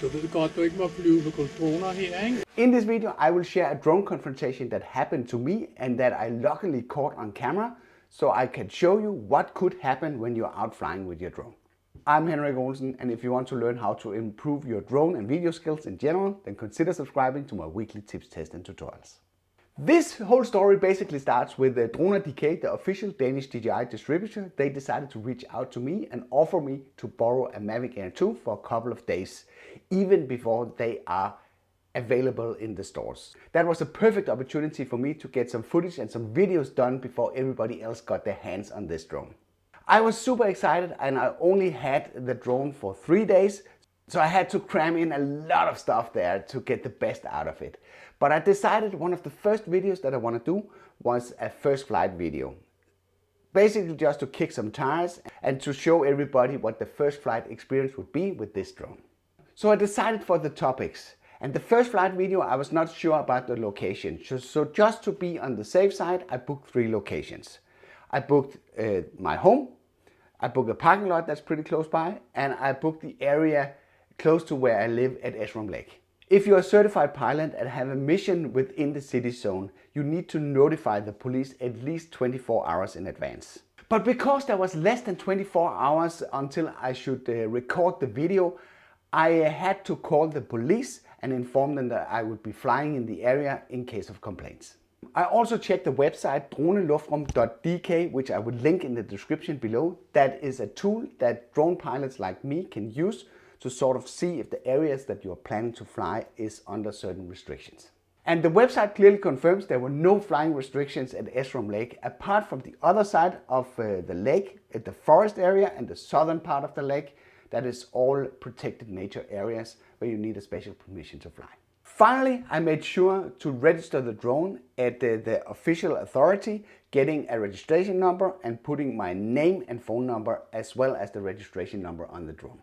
Du ved godt, du ikke må flyve med droner her, ikke? In this video, I will share a drone confrontation that happened to me and that I luckily caught on camera, so I can show you what could happen when you're out flying with your drone. I'm Henrik Olsen, and if you want to learn how to improve your drone and video skills in general, then consider subscribing to my weekly tips, tests and tutorials. This whole story basically starts with DRONE, the official Danish DJI distributor. They decided to reach out to me and offer me to borrow a Mavic Air 2 for a couple of days, even before they are available in the stores. That was a perfect opportunity for me to get some footage and some videos done before everybody else got their hands on this drone. I was super excited, and I only had the drone for 3 days, so I had to cram in a lot of stuff there to get the best out of it. But I decided one of the first videos that I want to do was a first flight video. Basically just to kick some tires and to show everybody what the first flight experience would be with this drone. So I decided for the topics. And the first flight video, I was not sure about the location. So just to be on the safe side, I booked 3 locations. I booked my home, I booked a parking lot that's pretty close by, and I booked the area close to where I live at Esrom Lake. If you're a certified pilot and have a mission within the city zone, you need to notify the police at least 24 hours in advance. But because there was less than 24 hours until I should record the video, I had to call the police and inform them that I would be flying in the area in case of complaints. I also checked the website droneluftrum.dk, which I will link in the description below. That is a tool that drone pilots like me can use to sort of see if the areas that you're planning to fly is under certain restrictions. And the website clearly confirms there were no flying restrictions at Esrom Lake, apart from the other side of the lake, at the forest area and the southern part of the lake. That is all protected nature areas where you need a special permission to fly. Finally, I made sure to register the drone at the official authority, getting a registration number and putting my name and phone number as well as the registration number on the drone.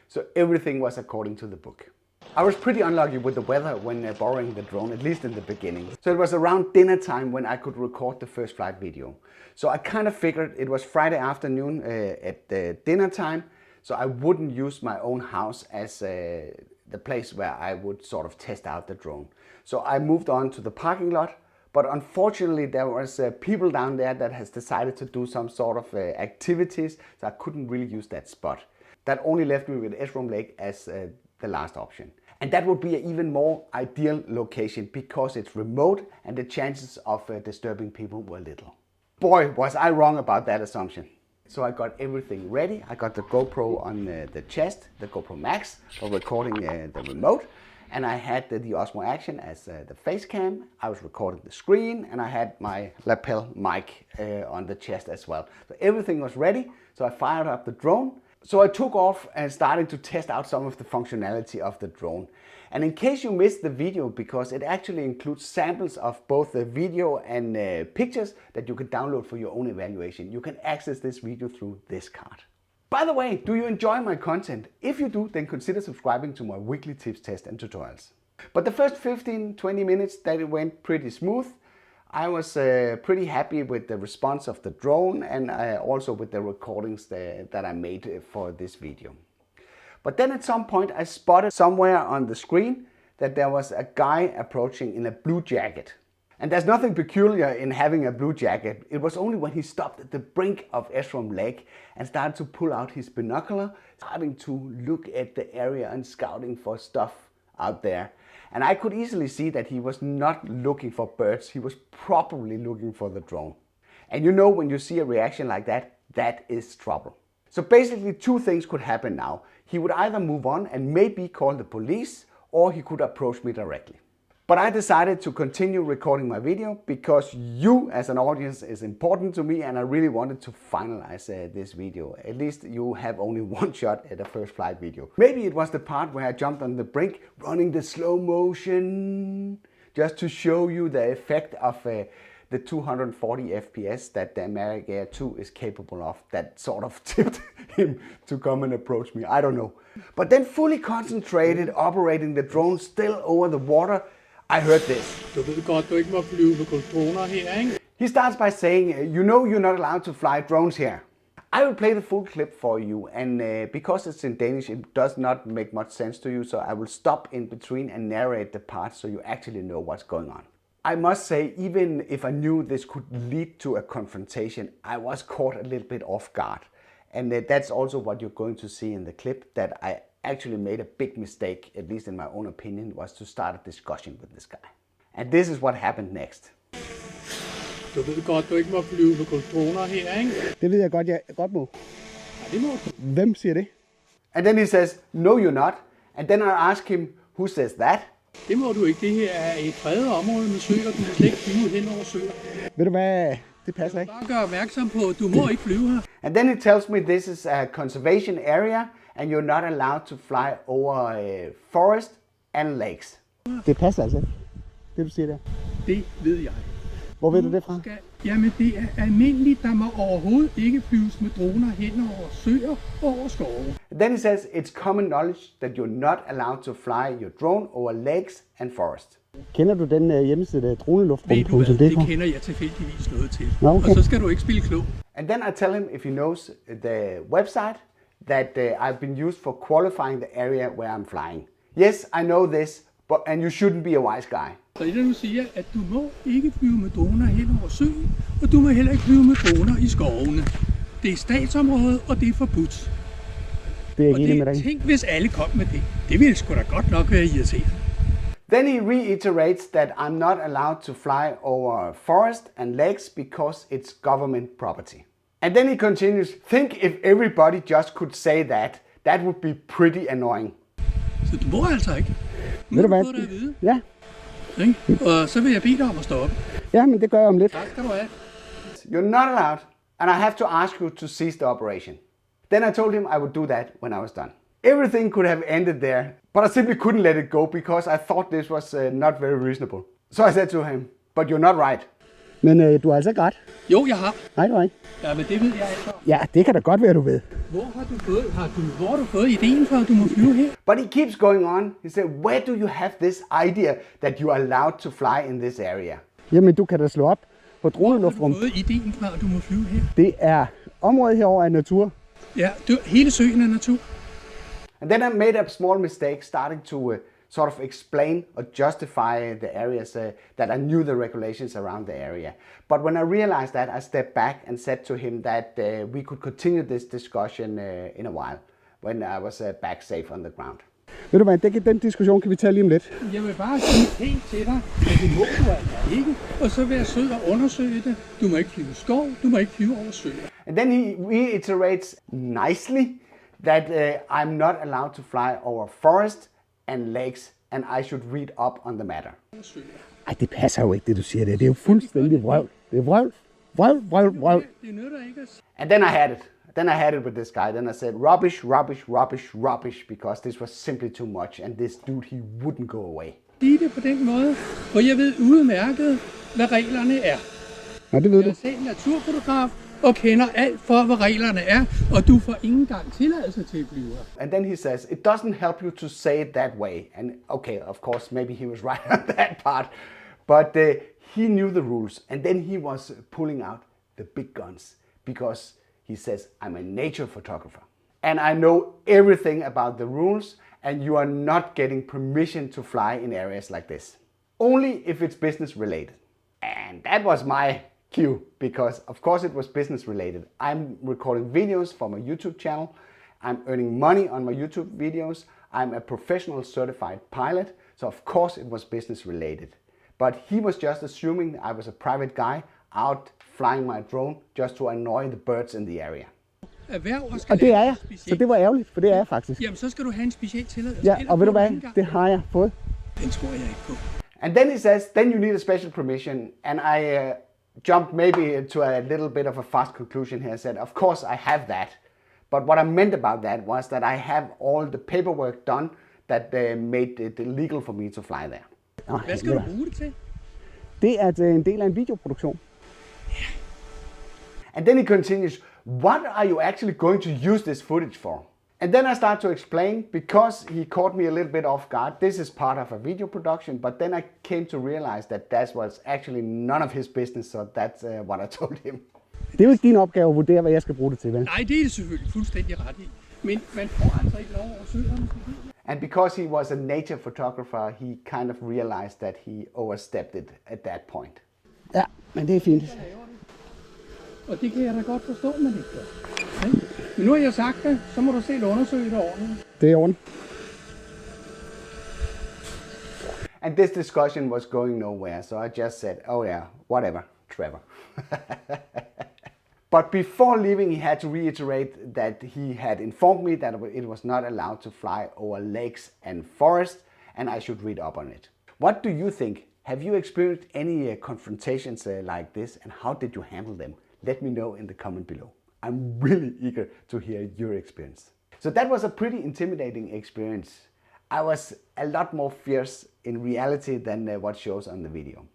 So everything was according to the book. I was pretty unlucky with the weather when borrowing the drone, at least in the beginning. So it was around dinner time when I could record the first flight video. So I kind of figured it was Friday afternoon at dinner time, so I wouldn't use my own house as the place where I would sort of test out the drone. So I moved on to the parking lot, but unfortunately there was people down there that has decided to do some sort of activities, so I couldn't really use that spot. That only left me with Esrom Lake as the last option. And that would be an even more ideal location because it's remote and the chances of disturbing people were little. Boy, was I wrong about that assumption. So I got everything ready. I got the GoPro on the chest, the GoPro Max for recording the remote. And I had the Osmo Action as the face cam. I was recording the screen and I had my lapel mic on the chest as well. So everything was ready. So I fired up the drone. So I took off and started to test out some of the functionality of the drone. And in case you missed the video, because it actually includes samples of both the video and pictures that you can download for your own evaluation, you can access this video through this card. By the way, do you enjoy my content? If you do, then consider subscribing to my weekly tips, tests and tutorials. But the first 15-20 minutes that it went pretty smooth. I was pretty happy with the response of the drone and also with the recordings that I made for this video. But then at some point I spotted somewhere on the screen that there was a guy approaching in a blue jacket. And there's nothing peculiar in having a blue jacket. It was only when he stopped at the brink of Esrom Lake and started to pull out his binocular, starting to look at the area and scouting for stuff out there. And I could easily see that he was not looking for birds, he was probably looking for the drone. And you know, when you see a reaction like that, that is trouble. So basically 2 things could happen now. He would either move on and maybe call the police, or he could approach me directly. But I decided to continue recording my video because you as an audience is important to me and I really wanted to finalize this video. At least you have only one shot at a first flight video. Maybe it was the part where I jumped on the brink running the slow motion just to show you the effect of the 240 FPS that the Mavic Air 2 is capable of. That sort of tipped him to come and approach me. I don't know. But then fully concentrated, operating the drone still over the water, I heard this. Du ved godt, du ikke må flyve med droner her, ikke? He starts by saying, you know you're not allowed to fly drones here. I will play the full clip for you, and because it's in Danish, it does not make much sense to you, so I will stop in between and narrate the part so you actually know what's going on. I must say, even if I knew this could lead to a confrontation, I was caught a little bit off guard. And that's also what you're going to see in the clip, that I actually made a big mistake, at least in my own opinion, was to start a discussion with this guy. And this is what happened next. Du ved godt, du ikke må flyve med droner her, ikke? Det ved jeg godt, jeg godt må. Ja, det må du. Hvem siger det? And then he says, no you're not. And then I ask him, who says that? Det må du ikke. Det her er et fredet område med søer. Du må slet ikke flyve hen over søer. Ved du hvad? Det passer ikke. Bare gør opmærksom på, at du må ikke flyve her. And then he tells me this is a conservation area and you're not allowed to fly over forest and lakes. Det passer altså ikke, det du siger der. Det ved jeg. Hvor ved du det fra? Jamen det er almindeligt. Der må overhovedet ikke flyves med droner hen over søer og over skove. Then he says it's common knowledge that you're not allowed to fly your drone over lakes and forest. Kender du den hjemmeside Ved du hvad, droneluftrum.dk? det kender jeg tilfældigvis noget til. Nå, okay. Og så skal du ikke spille klog. And then I tell him if he knows the website that I've been used for qualifying the area where I'm flying. Yes, I know this, and you shouldn't be a wise guy. Så det du siger, at du må ikke flyve med droner hen over søen, og du må heller ikke flyve med droner i skovene. Det er statsområde, og det er forbudt. Det er jeg Og enig med det, dig. tænk, hvis alle kom med det. Det ville sgu da godt nok være irriterende. Then he reiterates that I'm not allowed to fly over forest and lakes because it's government property. And then he continues, think if everybody just could say that, that would be pretty annoying. Så du må altså ikke. Ved du hvad? Få det at vide, Ja. ikke? Og så vil jeg bede dig om at stoppe. Ja, men det gør jeg om lidt. Tak skal du have. You're not allowed, and I have to ask you to cease the operation. Then I told him I would do that when I was done. Everything could have ended there, but I simply couldn't let it go because I thought this was not very reasonable. So I said to him, but you're not right. Men du har altså ikke ret. Jo, jeg har. Nej, du har ikke. Ja, men det ved jeg ikke. Ja, det kan da godt være, du ved. Hvor har du fået ideen for, at du må flyve her? But he keeps going on. He said, where do you have this idea that you are allowed to fly in this area? Jamen, du kan da slå op på Hvor har du droneluftrum. fået ideen fra, at du må flyve her? Det er området herovre af natur. Ja, hele søen er natur. And then I made a small mistake starting to sort of explain or justify the areas that I knew the regulations around the area. But when I realized that, I stepped back and said to him that we could continue this discussion in a while when I was back safe on the ground. Ved du hvad, den diskussion kan vi tage lige om lidt. Jeg vil bare sige pænt til dig, at det må du altså ikke. Og så være sød og undersøge det. Du må ikke flyve skov, du må ikke flyve over søer. And then he reiterates nicely that I'm not allowed to fly over forest and lakes, and I should read up on the matter. Ej, det passer jo ikke, det du siger der. Det er jo fuldstændig vrøvl. Det er vrøvl. Vrøvl. Det nytter ikke at And then I had it. Then I had it with this guy. Then I said, rubbish, because this was simply too much, and this dude, he wouldn't go away. sige det på den måde, for jeg ved udmærket, hvad reglerne er. Ja, det ved Jeg du. er selv naturfotograf og kender alt for, hvad reglerne er, og du får ingen gang tilladelse til at blive her. And then he says, it doesn't help you to say it that way. And okay, of course, maybe he was right on that part, but he knew the rules. And then he was pulling out the big guns because he says, I'm a nature photographer. And I know everything about the rules, and you are not getting permission to fly in areas like this. Only if it's business related. And that was my cue, because of course it was business related. I'm recording videos for my YouTube channel. I'm earning money on my YouTube videos. I'm a professional certified pilot, so of course it was business related. But he was just assuming I was a private guy out flying my drone just to annoy the birds in the area. Erhverv og skal Og det er lave jeg. en Så speciel- det var ærgerligt, for det er jeg faktisk. Jamen, så skal du have en speciel tilladelse. Ja, Ellers og ved du får hvad? ikke engang- Det har jeg fået. Den tror jeg ikke på. And then he says, then you need a special permission. And I jumped maybe to a little bit of a fast conclusion here. I said, of course I have that. But what I meant about that was that I have all the paperwork done that made it legal for me to fly there. Nå, Hvad skal ved du du. bruge det til? Det er en del af en videoproduktion. And then he continues, what are you actually going to use this footage for? And then I start to explain, because he caught me a little bit off guard, this is part of a video production, but then I came to realize that that was actually none of his business, so that's what I told him. Det er jo ikke din opgave at vurdere, hvad jeg skal bruge det til, vel? Nej, det er det selvfølgelig fuldstændig ret i. Men man får altså ikke lov over søerne. And because he was a nature photographer, he kind of realized that he overstepped it at that point. Ja, men det er fint. Og det kan jeg da godt forstå, man ikke gør. Okay? Men nu har jeg sagt det, så må du selv undersøge det ordentligt. Det er ordentligt. And this discussion was going nowhere, so I just said, oh yeah, whatever, Trevor. But before leaving, he had to reiterate that he had informed me that it was not allowed to fly over lakes and forests, and I should read up on it. What do you think? Have you experienced any confrontations like this, and how did you handle them? Let me know in the comment below. I'm really eager to hear your experience. So that was a pretty intimidating experience. I was a lot more fierce in reality than what shows on the video.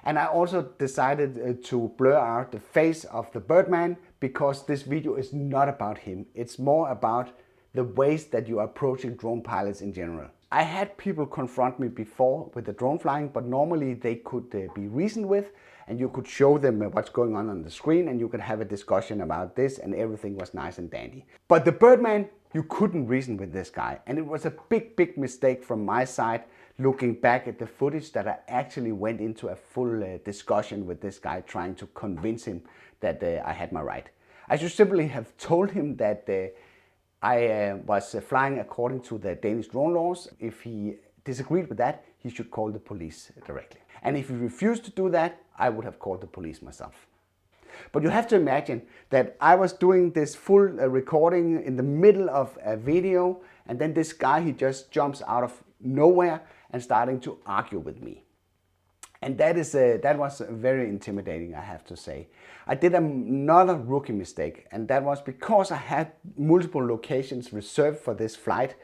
And I also decided to blur out the face of the birdman because this video is not about him. It's more about the ways that you are approaching drone pilots in general. I had people confront me before with the drone flying, but normally they could be reasoned with, and you could show them what's going on the screen, and you could have a discussion about this, and everything was nice and dandy. But the birdman, you couldn't reason with this guy, and it was a big mistake from my side, looking back at the footage, that I actually went into a full discussion with this guy, trying to convince him that I had my right. I should simply have told him that I was flying according to the Danish drone laws. If he disagreed with that, he should call the police directly. And if he refused to do that, I would have called the police myself. But you have to imagine that I was doing this full recording in the middle of a video, and then this guy, he just jumps out of nowhere and starting to argue with me. And that was very intimidating, I have to say. I did another rookie mistake, and that was because I had multiple locations reserved for this flight.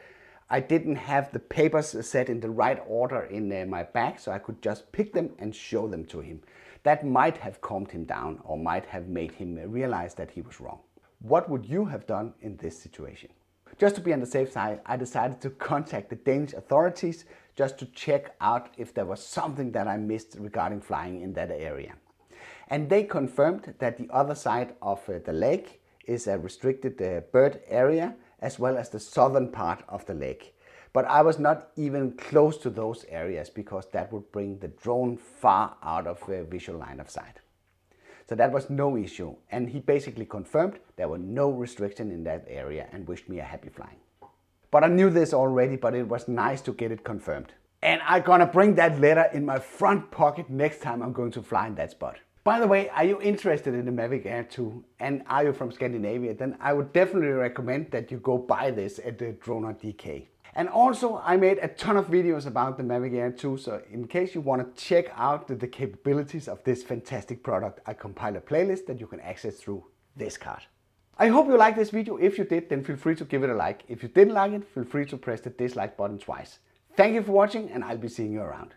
I didn't have the papers set in the right order in my bag, so I could just pick them and show them to him. That might have calmed him down, or might have made him realize that he was wrong. What would you have done in this situation? Just to be on the safe side, I decided to contact the Danish authorities just to check out if there was something that I missed regarding flying in that area. And they confirmed that the other side of the lake is a restricted bird area, as well as the southern part of the lake. But I was not even close to those areas because that would bring the drone far out of visual line of sight. So that was no issue, and he basically confirmed there were no restriction in that area and wished me a happy flying. But I knew this already, but it was nice to get it confirmed. And I'm gonna bring that letter in my front pocket next time I'm going to fly in that spot. By the way, are you interested in the Mavic Air 2, and are you from Scandinavia? Then I would definitely recommend that you go buy this at the Drone DK. And also, I made a ton of videos about the Mavic Air 2, so in case you want to check out the capabilities of this fantastic product, I compiled a playlist that you can access through this card. I hope you liked this video. If you did, then feel free to give it a like. If you didn't like it, feel free to press the dislike button twice. Thank you for watching, and I'll be seeing you around.